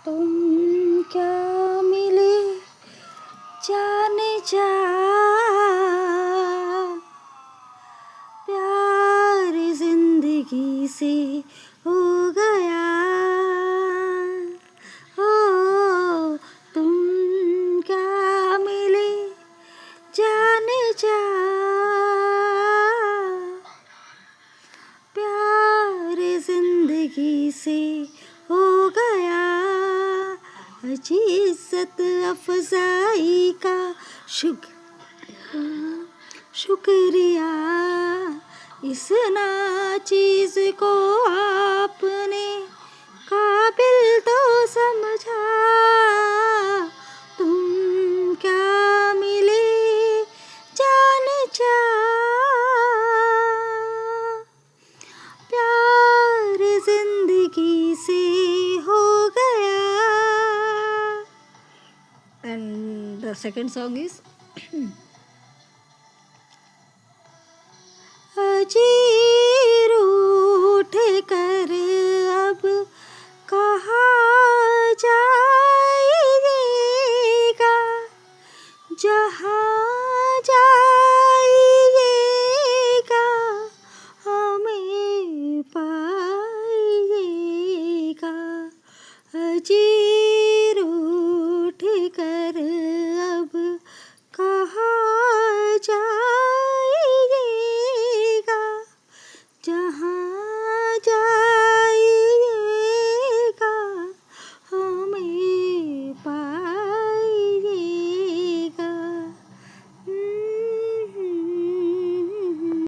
तुम क्या मिले जाने जा, प्यार जिंदगी से हो गया। ओ तुम क्या मिले जाने जा, प्यार जिंदगी से हो गया। इज्जत अफजाई का शुक्रिया, इस नाचीज को आपने काबिल तो समझा। तुम क्या मिले जाने जा, प्यार जिंदगी से हो गया। And the second song is अजी रूठ कर